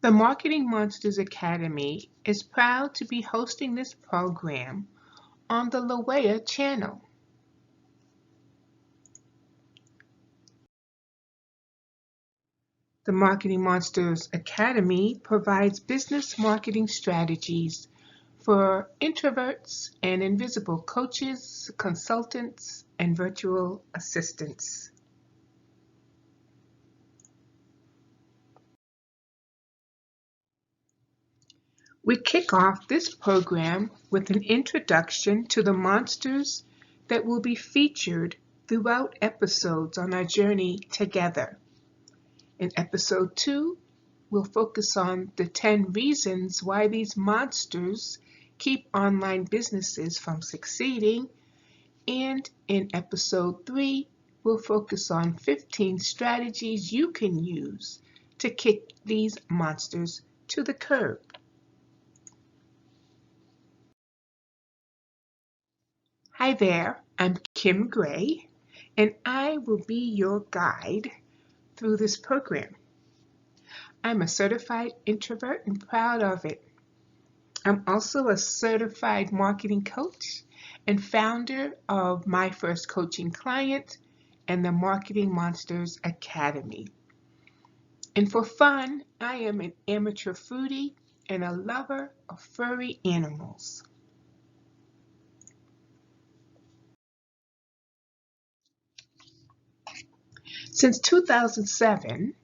The Marketing Monsters Academy is proud to be hosting this program on the Lawea channel. The Marketing Monsters Academy provides business marketing strategies for introverts and invisible coaches, consultants, and virtual assistants. We kick off this program with an introduction to the monsters that will be featured throughout episodes on our journey together. In episode 2, we'll focus on the 10 reasons why these monsters keep online businesses from succeeding. And in episode 3, we'll focus on 15 strategies you can use to kick these monsters to the curb. Hi there, I'm Kim Gray, and I will be your guide through this program. I'm a certified introvert and proud of it. I'm also a certified marketing coach and founder of My First Coaching Client and the Marketing Monsters Academy. And for fun, I am an amateur foodie and a lover of furry animals. Since 2007,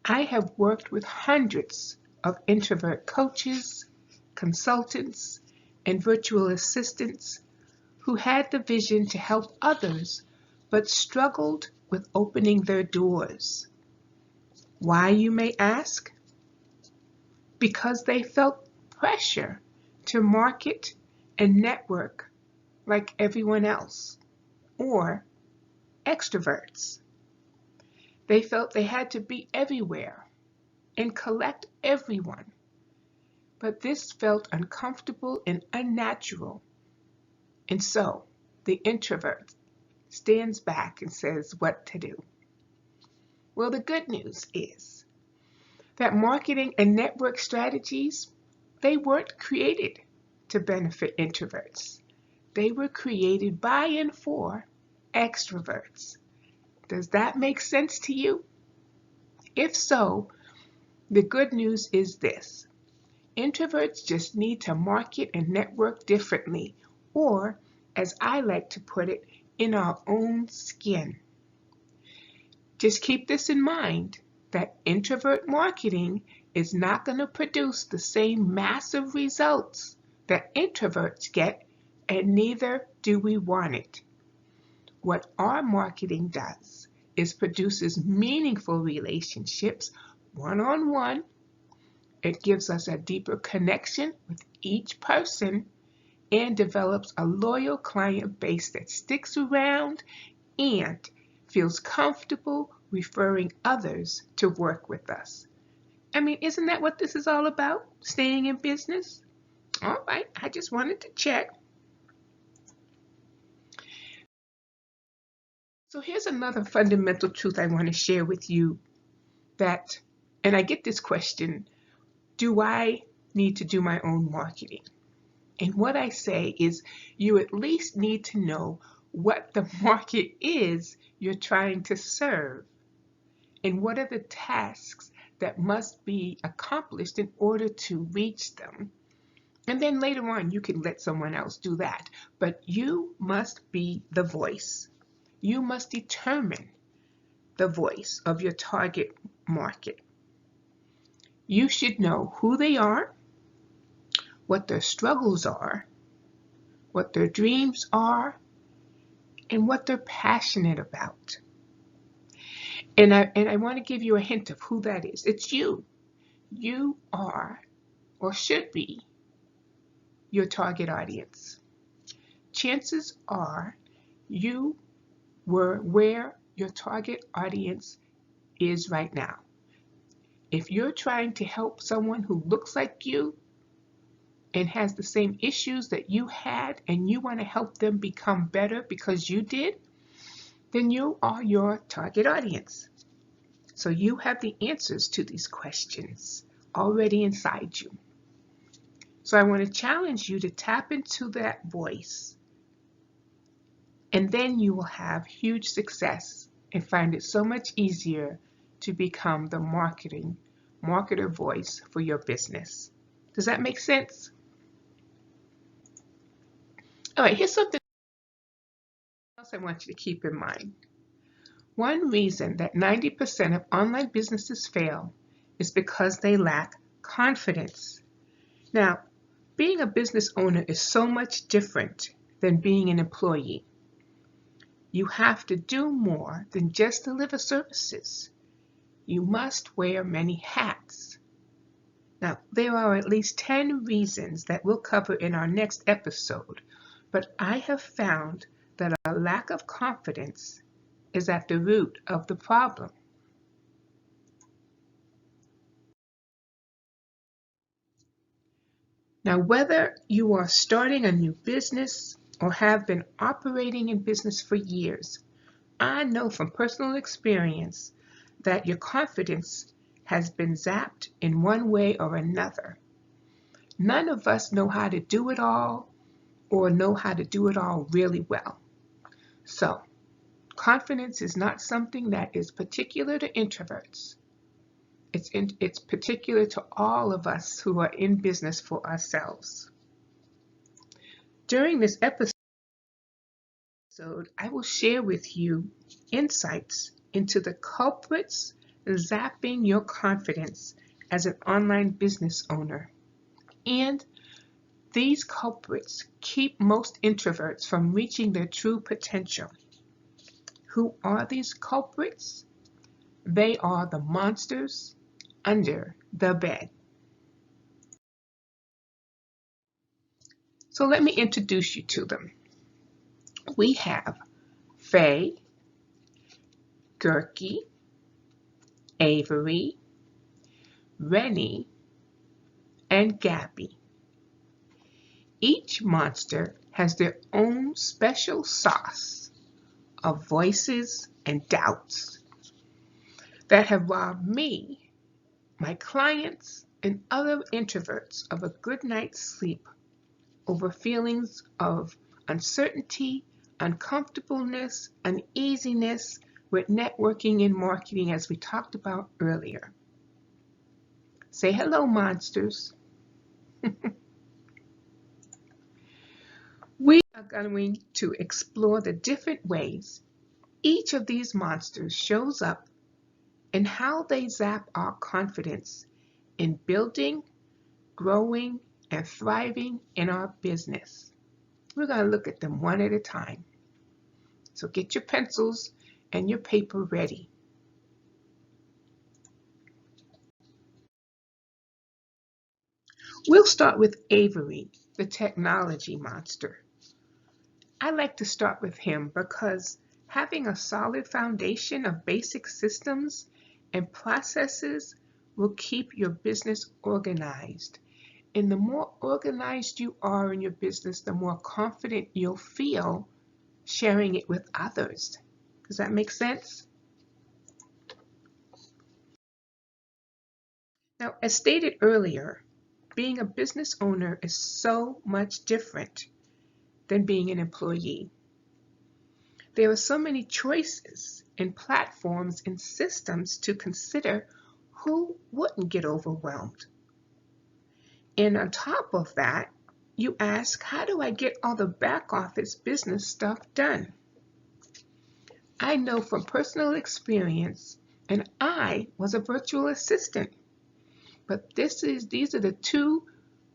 I have worked with hundreds of introvert coaches, consultants, and virtual assistants who had the vision to help others but struggled with opening their doors. Why, you may ask? Because they felt pressure to market and network like everyone else, or extroverts. They felt they had to be everywhere and collect everyone, but this felt uncomfortable and unnatural. And so the introvert stands back and says what to do. Well, the good news is that marketing and network strategies, they weren't created to benefit introverts. They were created by and for extroverts. Does that make sense to you? If so, the good news is this. Introverts just need to market and network differently, or, as I like to put it, in our own skin. Just keep this in mind, that introvert marketing is not going to produce the same massive results that introverts get, and neither do we want it. What our marketing does is produces meaningful relationships one-on-one. It gives us a deeper connection with each person and develops a loyal client base that sticks around and feels comfortable referring others to work with us. I mean, isn't that what this is all about? Staying in business? All right, I just wanted to check. So here's another fundamental truth I want to share with you that, and I get this question, do I need to do my own marketing? And what I say is you at least need to know what the market is you're trying to serve and what are the tasks that must be accomplished in order to reach them. And then later on, you can let someone else do that. But you must be the voice. You must determine the voice of your target market. You should know who they are, what their struggles are, what their dreams are, and what they're passionate about. And I want to give you a hint of who that is. It's you. You are, or should be, your target audience. Chances are you were where your target audience is right now. If you're trying to help someone who looks like you and has the same issues that you had and you want to help them become better because you did, then you are your target audience. So you have the answers to these questions already inside you. So I want to challenge you to tap into that voice, and then you will have huge success and find it so much easier to become the marketer voice for your business. Does that make sense? All right, here's something else I want you to keep in mind. One reason that 90% of online businesses fail is because they lack confidence. Now, being a business owner is so much different than being an employee. You have to do more than just deliver services. You must wear many hats. Now, there are at least 10 reasons that we'll cover in our next episode, but I have found that a lack of confidence is at the root of the problem. Now, whether you are starting a new business or have been operating in business for years, I know from personal experience that your confidence has been zapped in one way or another. None of us know how to do it all or know how to do it all really well. So, confidence is not something that is particular to introverts. It's particular to all of us who are in business for ourselves. During this episode, I will share with you insights into the culprits zapping your confidence as an online business owner. And these culprits keep most introverts from reaching their true potential. Who are these culprits? They are the monsters under the bed. So let me introduce you to them. We have Faye, Gurky, Avery, Rennie, and Gabby. Each monster has their own special sauce of voices and doubts that have robbed me, my clients, and other introverts of a good night's sleep over feelings of uncertainty, uncomfortableness, uneasiness with networking and marketing, as we talked about earlier. Say hello, monsters. We are going to explore the different ways each of these monsters shows up and how they zap our confidence in building, growing, and thriving in our business. We're going to look at them one at a time. So get your pencils and your paper ready. We'll start with Avery, the technology monster. I like to start with him because having a solid foundation of basic systems and processes will keep your business organized. And the more organized you are in your business, the more confident you'll feel sharing it with others. Does that make sense? Now, as stated earlier, being a business owner is so much different than being an employee. There are so many choices and platforms and systems to consider. Who wouldn't get overwhelmed? And on top of that, you ask, how do I get all the back office business stuff done? I know from personal experience, and I was a virtual assistant, but these are the two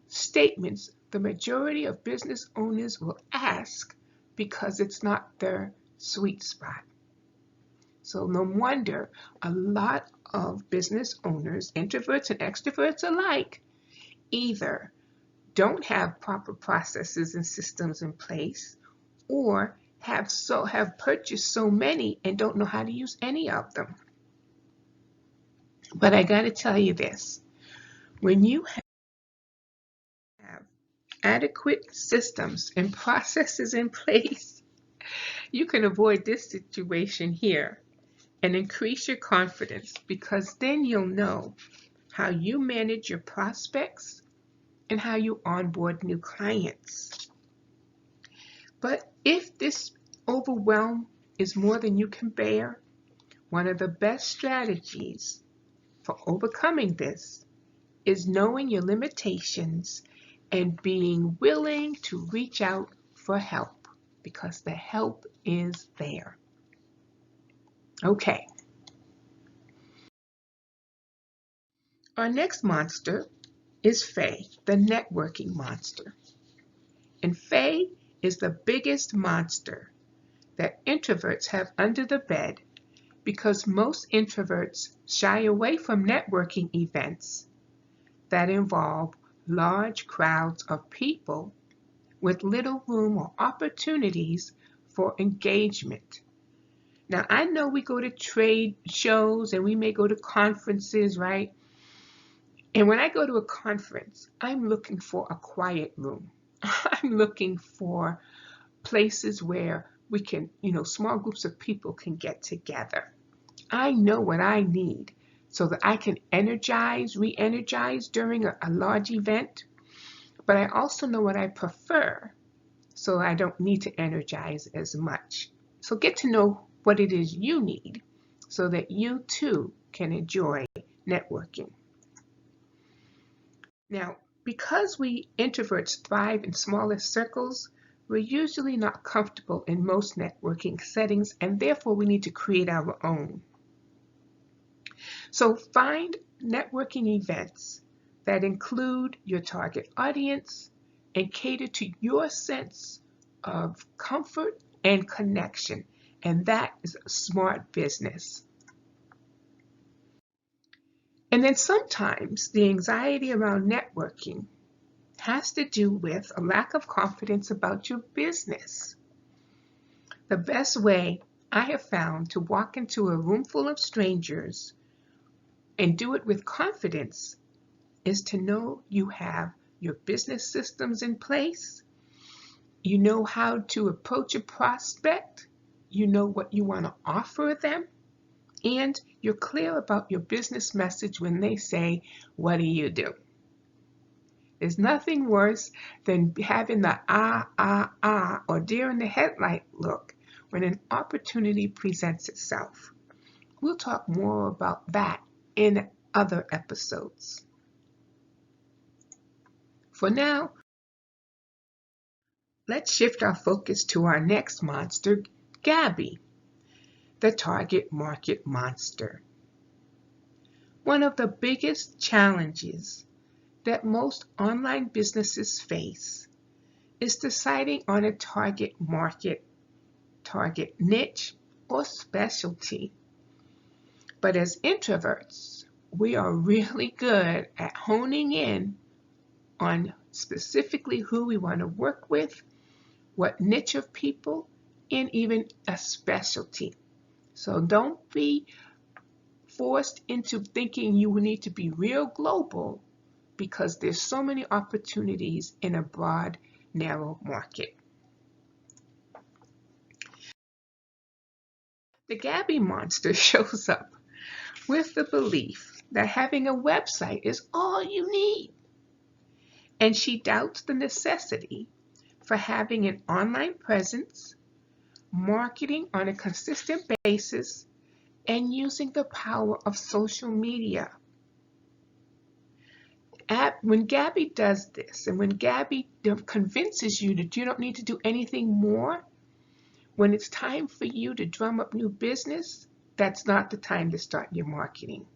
statements the majority of business owners will ask because it's not their sweet spot. So no wonder a lot of business owners, introverts and extroverts alike, either don't have proper processes and systems in place or have purchased so many and don't know how to use any of them. But I got to tell you this, when you have adequate systems and processes in place, you can avoid this situation here and increase your confidence, because then you'll know how you manage your prospects, and how you onboard new clients. But if this overwhelm is more than you can bear, one of the best strategies for overcoming this is knowing your limitations and being willing to reach out for help, because the help is there. Okay. Our next monster is Faye, the networking monster. And Faye is the biggest monster that introverts have under the bed, because most introverts shy away from networking events that involve large crowds of people with little room or opportunities for engagement. Now, I know we go to trade shows and we may go to conferences, right? And when I go to a conference, I'm looking for a quiet room. I'm looking for places where we can, small groups of people can get together. I know what I need so that I can re-energize during a large event, but I also know what I prefer so I don't need to energize as much. So get to know what it is you need so that you too can enjoy networking. Now, because we introverts thrive in smaller circles, we're usually not comfortable in most networking settings, and therefore we need to create our own. So find networking events that include your target audience and cater to your sense of comfort and connection, and that is a smart business. And then sometimes the anxiety around networking has to do with a lack of confidence about your business. The best way I have found to walk into a room full of strangers and do it with confidence is to know you have your business systems in place, you know how to approach a prospect, you know what you want to offer them, and you're clear about your business message when they say, "What do you do?" There's nothing worse than having the or deer in the headlight look when an opportunity presents itself. We'll talk more about that in other episodes. For now, let's shift our focus to our next monster, Gabby, the target market monster. One of the biggest challenges that most online businesses face is deciding on a target market, target niche, or specialty. But as introverts, we are really good at honing in on specifically who we want to work with, what niche of people, and even a specialty. So don't be forced into thinking you need to be real global, because there's so many opportunities in a broad, narrow market. The Gabby monster shows up with the belief that having a website is all you need. And she doubts the necessity for having an online presence, marketing on a consistent basis, and using the power of social media. When Gabby does this, and when Gabby convinces you that you don't need to do anything more, when it's time for you to drum up new business, that's not the time to start your marketing.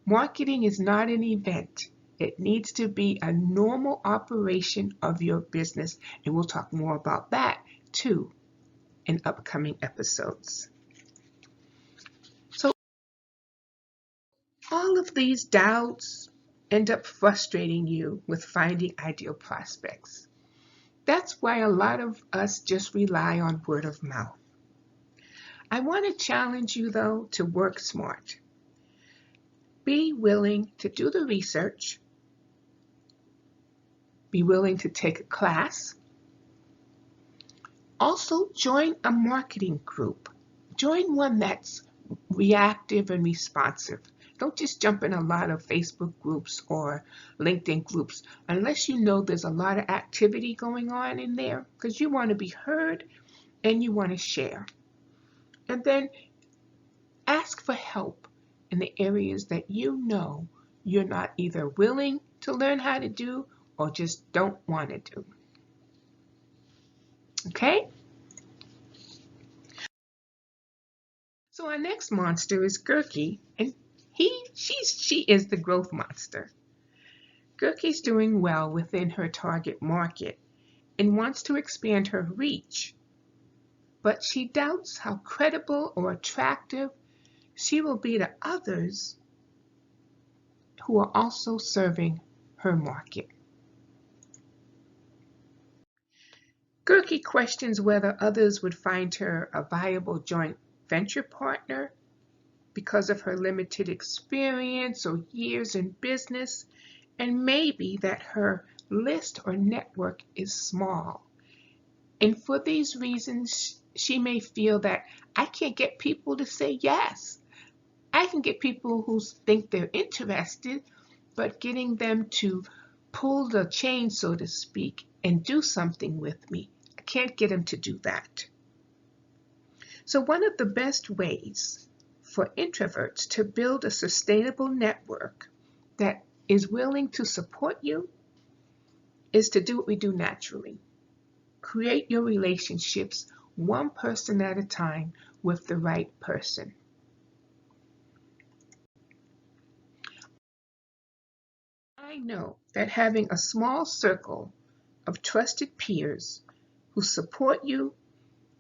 Marketing is not an event. It needs to be a normal operation of your business, and we'll talk more about that too in upcoming episodes. So all of these doubts end up frustrating you with finding ideal prospects. That's why a lot of us just rely on word of mouth. I want to challenge you, though, to work smart. Be willing to do the research. Be willing to take a class. Also, join a marketing group. Join one that's reactive and responsive. Don't just jump in a lot of Facebook groups or LinkedIn groups unless you know there's a lot of activity going on in there, because you want to be heard and you want to share. And then ask for help in the areas that you know you're not either willing to learn how to do or just don't want to do. Okay? So our next monster is Gurki, and she is the growth monster. Gurki's doing well within her target market and wants to expand her reach, but she doubts how credible or attractive she will be to others who are also serving her market. Gurki questions whether others would find her a viable joint venture partner because of her limited experience or years in business, and maybe that her list or network is small. And for these reasons, she may feel that I can't get people to say yes. I can get people who think they're interested, but getting them to pull the chain, so to speak, and do something with me, I can't get them to do that. So one of the best ways for introverts to build a sustainable network that is willing to support you is to do what we do naturally. Create your relationships one person at a time with the right person. I know that having a small circle of trusted peers who support you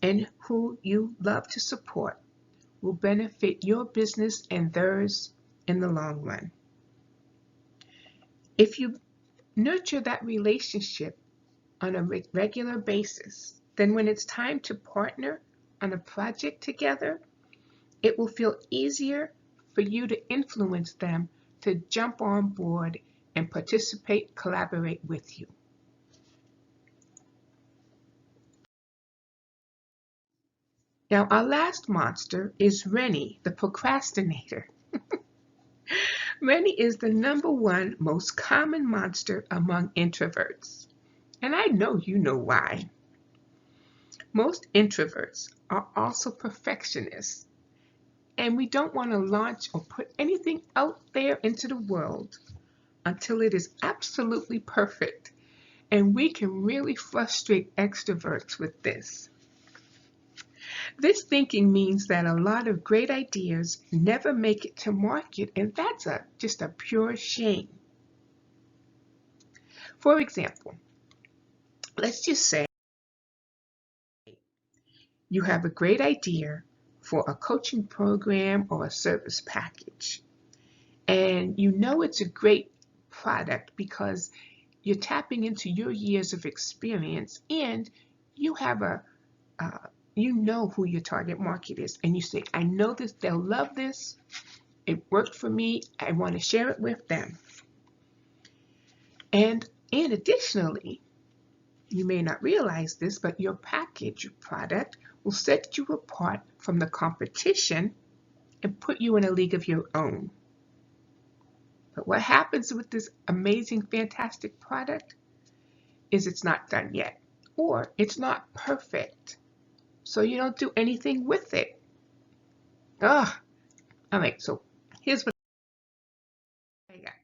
and who you love to support will benefit your business and theirs in the long run. If you nurture that relationship on a regular basis, then when it's time to partner on a project together, it will feel easier for you to influence them to jump on board and participate, collaborate with you. Now, our last monster is Rennie, the procrastinator. Rennie is the #1 most common monster among introverts. And I know you know why. Most introverts are also perfectionists, and we don't want to launch or put anything out there into the world until it is absolutely perfect. And we can really frustrate extroverts with this. This thinking means that a lot of great ideas never make it to market, and that's just a pure shame. For example, let's just say you have a great idea for a coaching program or a service package, and you know it's a great product because you're tapping into your years of experience, and you have you know who your target market is, and you say, I know this, they'll love this, it worked for me, I want to share it with them. And additionally, you may not realize this, but your package product will set you apart from the competition and put you in a league of your own. But what happens with this amazing, fantastic product is it's not done yet, or it's not perfect. So you don't do anything with it. All right, so here's what I got.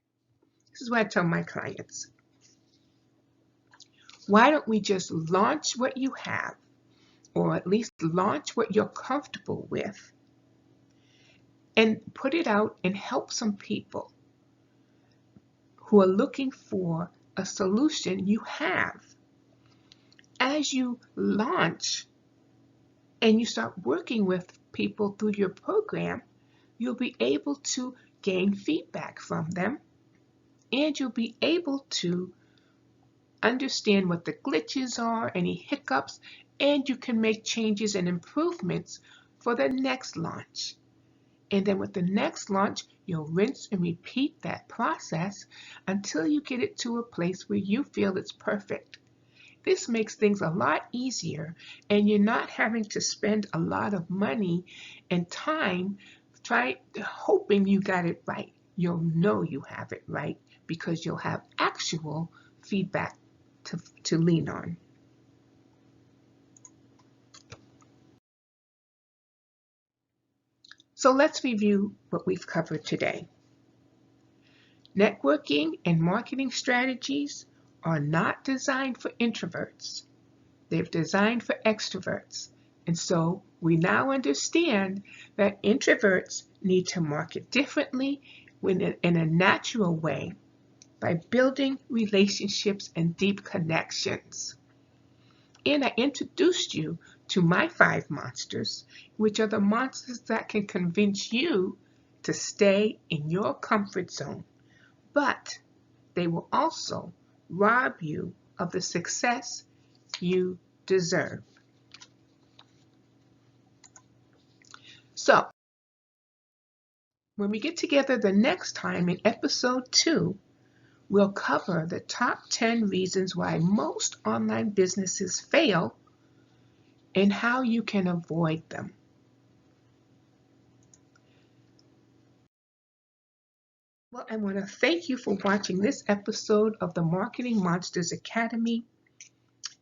This is what I tell my clients. Why don't we just launch what you have, or at least launch what you're comfortable with, and put it out and help some people who are looking for a solution you have. As you launch and you start working with people through your program, you'll be able to gain feedback from them, and you'll be able to understand what the glitches are, any hiccups, and you can make changes and improvements for the next launch. And then with the next launch, you'll rinse and repeat that process until you get it to a place where you feel it's perfect. This makes things a lot easier, and you're not having to spend a lot of money and time Try hoping you got it right. You'll know you have it right because you'll have actual feedback to lean on. So let's review what we've covered today. Networking and marketing strategies are not designed for introverts. They're designed for extroverts. And so we now understand that introverts need to market differently in a natural way by building relationships and deep connections. And I introduced you to my 5 monsters, which are the monsters that can convince you to stay in your comfort zone, but they will also rob you of the success you deserve. So, when we get together the next time in episode 2, we'll cover the top 10 reasons why most online businesses fail and how you can avoid them. Well, I want to thank you for watching this episode of the Marketing Monsters Academy,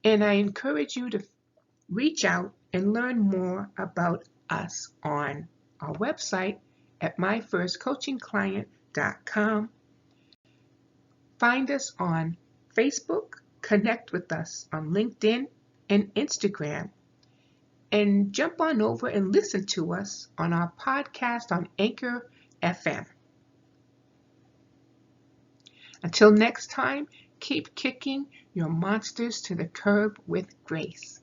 and I encourage you to reach out and learn more about us on our website at myfirstcoachingclient.com. Find us on Facebook, connect with us on LinkedIn and Instagram, and jump on over and listen to us on our podcast on Anchor FM. Until next time, keep kicking your monsters to the curb with grace.